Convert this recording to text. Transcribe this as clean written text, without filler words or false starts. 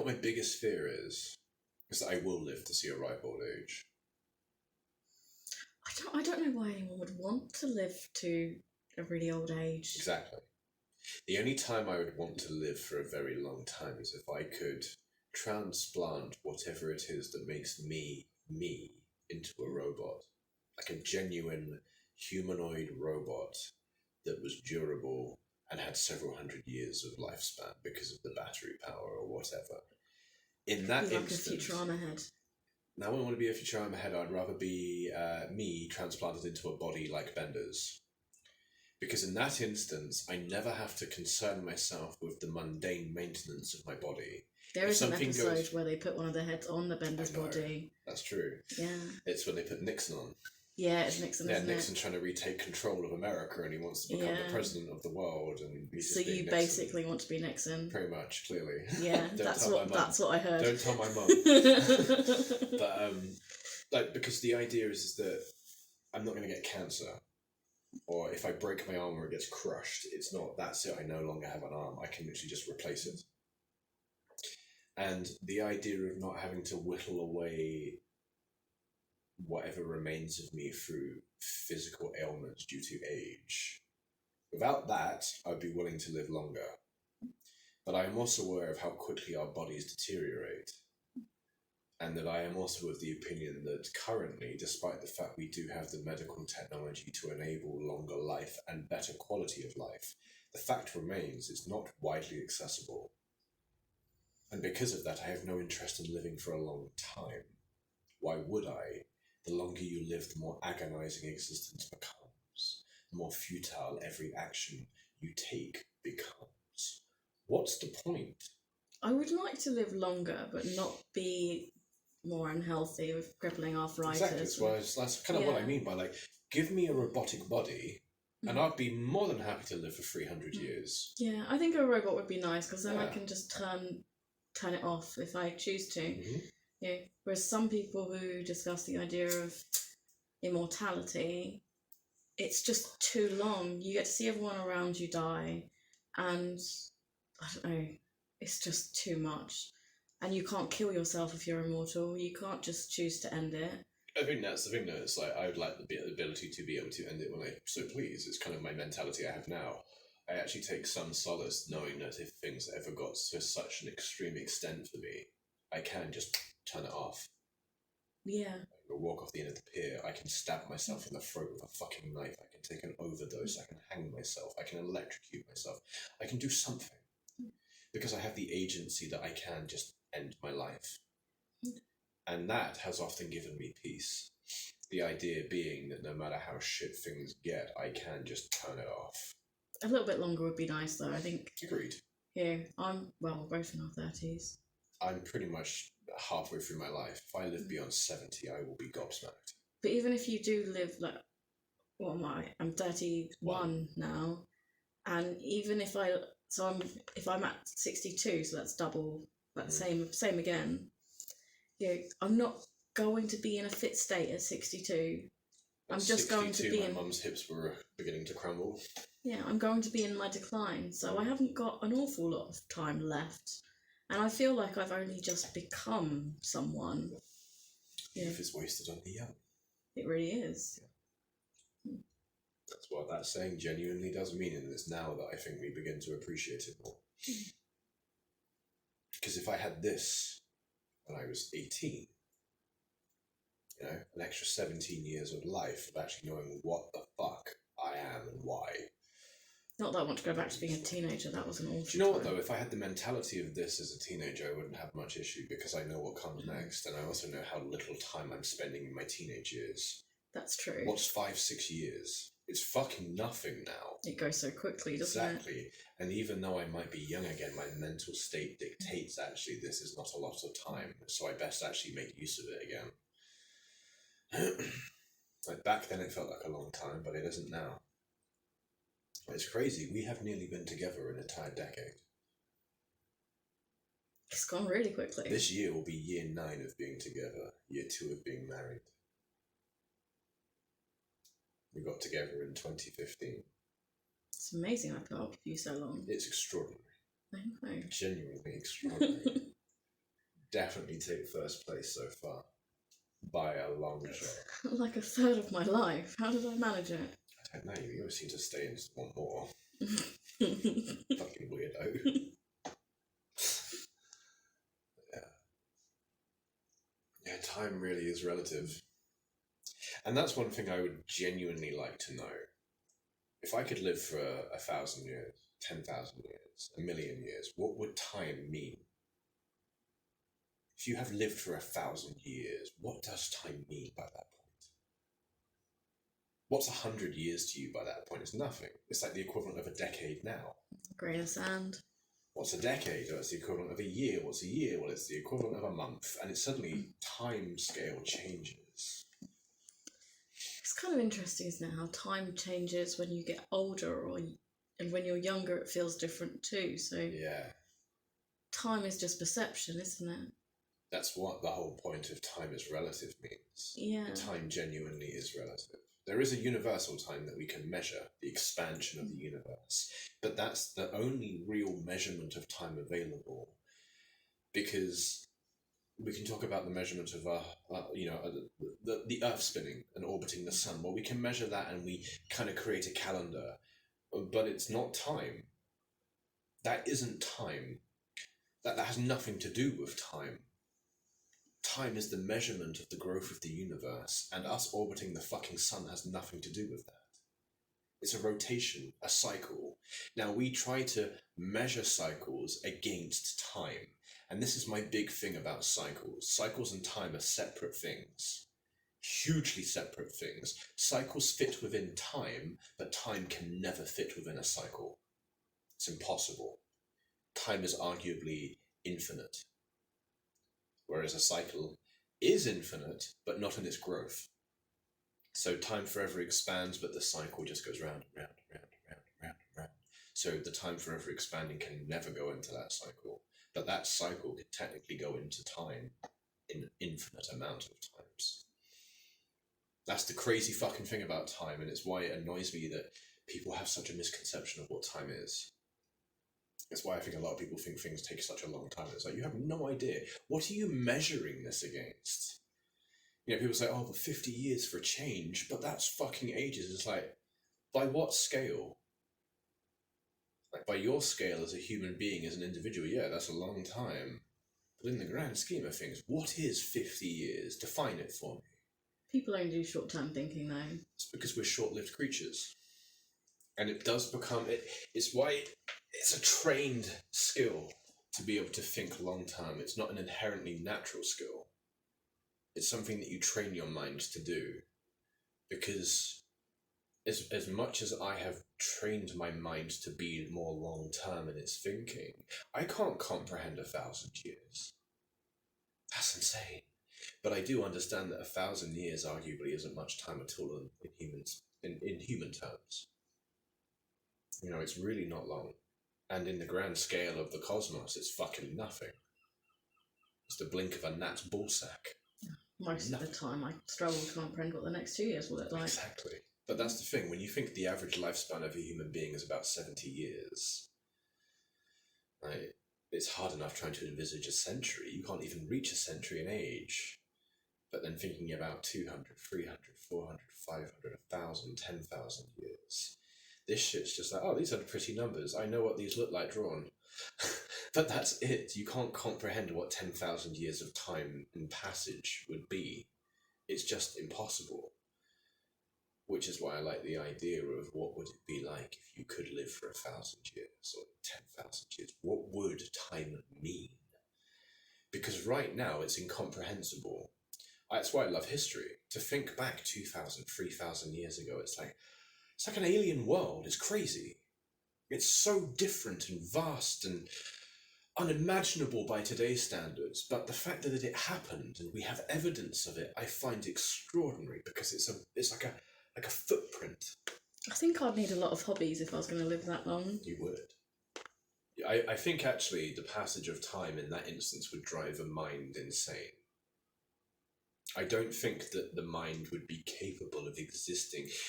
what my biggest fear is that I will live to see a ripe old age. I don't know why anyone would want to live to a really old age. Exactly. The only time I would want to live for a very long time is if I could transplant whatever it is that makes me into a robot. Like a genuine humanoid robot that was durable and had several hundred years of lifespan because of the battery power or whatever. In that instance, like a Futurama head. Now I wouldn't want to be a Futurama head. I'd rather be me transplanted into a body like Bender's. Because in that instance, I never have to concern myself with the mundane maintenance of my body. There is an episode where they put one of the heads on the Bender's body. That's true. Yeah. It's when they put Nixon on. Yeah, it's Nixon. Yeah, Nixon's trying to retake control of America, and he wants to become the president of the world. And he's so you basically want to be Nixon. Pretty much, clearly. Yeah, that's what I heard. Don't tell my mum. But like, because the idea is that I'm not going to get cancer, or if I break my arm or it gets crushed, it's not that's it. I no longer have an arm. I can literally just replace it. And the idea of not having to whittle away whatever remains of me through physical ailments due to age. Without that, I'd be willing to live longer. But I am also aware of how quickly our bodies deteriorate. And that I am also of the opinion that currently, despite the fact we do have the medical technology to enable longer life and better quality of life, the fact remains it's not widely accessible. And because of that, I have no interest in living for a long time. Why would I? The longer you live, the more agonizing existence becomes. The more futile every action you take becomes. What's the point? I would like to live longer, but not be more unhealthy with crippling arthritis. Exactly. That's kind of what I mean by, like, give me a robotic body and I'd be more than happy to live for 300 years. Yeah, I think a robot would be nice because then I can just turn it off if I choose to. Mm-hmm. Yeah. Whereas some people who discuss the idea of immortality, it's just too long. You get to see everyone around you die, and I don't know, it's just too much. And you can't kill yourself if you're immortal. You can't just choose to end it. I think that's the thing, though. It's like I would like the ability to be able to end it when I so please. It's kind of my mentality I have now. I actually take some solace knowing that if things ever got to such an extreme extent for me, I can just turn it off. Yeah. I can walk off the end of the pier. I can stab myself in the throat with a fucking knife. I can take an overdose. I can hang myself. I can electrocute myself. I can do something. Because I have the agency that I can just end my life. And that has often given me peace. The idea being that no matter how shit things get, I can just turn it off. A little bit longer would be nice, though, I think. Agreed. Yeah, we're both in our 30s. I'm pretty much halfway through my life. If I live beyond 70, I will be gobsmacked. But even if you do live, like, what am I? I'm 31 now. And even if I'm at 62, so that's double, that's same again. Yeah, I'm not going to be in a fit state at 62. I'm just going to be my mum's hips were beginning to crumble. Yeah, I'm going to be in my decline, so I haven't got an awful lot of time left. And I feel like I've only just become someone. Youth is wasted on the young. It really is. Yeah. That's what that saying genuinely does mean, and it's now that I think we begin to appreciate it more. Because if I had this when I was 18, an extra 17 years of life of actually knowing what the fuck I am and why. Not that I want to go back to being a teenager, that was an awful Do you know what, though? If I had the mentality of this as a teenager, I wouldn't have much issue, because I know what comes next, and I also know how little time I'm spending in my teenage years. That's true. What's 5-6 years? It's fucking nothing now. It goes so quickly, doesn't it? Exactly. And even though I might be young again, my mental state dictates actually this is not a lot of time, so I best actually make use of it again. Like back then it felt like a long time, but it isn't now. It's crazy. We have nearly been together an entire decade. It's gone really quickly. This year will be year 9 of being together, year 2 of being married. We got together in 2015. It's amazing I put up with you so long. It's extraordinary. I know. Genuinely extraordinary. definitely take first place so far. By a long shot. Like a third of my life. How did I manage it? I don't know, you always seem to stay in just one more. Fucking weirdo. Yeah, time really is relative. And that's one thing I would genuinely like to know. If I could live for 1,000 years, 10,000 years, 1,000,000 years, what would time mean? If you have lived for 1,000 years, what does time mean by that point? What's 100 years to you by that point? It's nothing. It's like the equivalent of a decade now. Grain of sand. What's a decade? Well, it's the equivalent of a year. What's a year? Well, it's the equivalent of a month. And it's suddenly time scale changes. It's kind of interesting, isn't it, how time changes when you get older, and when you're younger it feels different too. So yeah, time is just perception, isn't it? That's what the whole point of time is relative means. Yeah. Time genuinely is relative. There is a universal time that we can measure, the expansion of the universe, but that's the only real measurement of time available, because we can talk about the measurement of the Earth spinning and orbiting the sun. Well, we can measure that and we kind of create a calendar, but it's not time. That isn't time. That has nothing to do with time. Time is the measurement of the growth of the universe, and us orbiting the fucking sun has nothing to do with that. It's a rotation, a cycle. Now, we try to measure cycles against time, and this is my big thing about cycles. Cycles and time are separate things, hugely separate things. Cycles fit within time, but time can never fit within a cycle. It's impossible. Time is arguably infinite, whereas a cycle is infinite, but not in its growth. So time forever expands, but the cycle just goes round and round and round and round and round and round. So the time forever expanding can never go into that cycle, but that cycle can technically go into time in an infinite amount of times. That's the crazy fucking thing about time, and it's why it annoys me that people have such a misconception of what time is. That's why I think a lot of people think things take such a long time. It's like, you have no idea. What are you measuring this against? You know, people say, oh, but 50 years for change, but that's fucking ages. It's like, by what scale? Like, by your scale as a human being, as an individual, yeah, that's a long time. But in the grand scheme of things, what is 50 years? Define it for me. People only do short-term thinking, though. It's because we're short-lived creatures. And it does become, it's why it's a trained skill to be able to think long-term. It's not an inherently natural skill. It's something that you train your mind to do. Because as much as I have trained my mind to be more long-term in its thinking, I can't comprehend 1,000 years. That's insane. But I do understand that 1,000 years arguably isn't much time at all in human terms. You know, it's really not long. And in the grand scale of the cosmos, it's fucking nothing. It's the blink of a gnat's ballsack. Most of the time I struggle to comprehend what the next 2 years will look like. Exactly. But that's the thing, when you think the average lifespan of a human being is about 70 years, right, it's hard enough trying to envisage a century. You can't even reach a century in age. But then thinking about 200, 300, 400, 500, 1,000, 10,000 years, this shit's just like, oh, these are pretty numbers. I know what these look like drawn. But that's it. You can't comprehend what 10,000 years of time and passage would be. It's just impossible. Which is why I like the idea of what would it be like if you could live for 1,000 years or 10,000 years. What would time mean? Because right now it's incomprehensible. That's why I love history. To think back 2,000, 3,000 years ago, it's like an alien world. It's crazy. It's so different and vast and unimaginable by today's standards, but the fact that it happened and we have evidence of it, I find extraordinary, because it's like a footprint. I think I'd need a lot of hobbies if I was going to live that long. You would. I think actually the passage of time in that instance would drive a mind insane. I don't think that the mind would be capable of existing.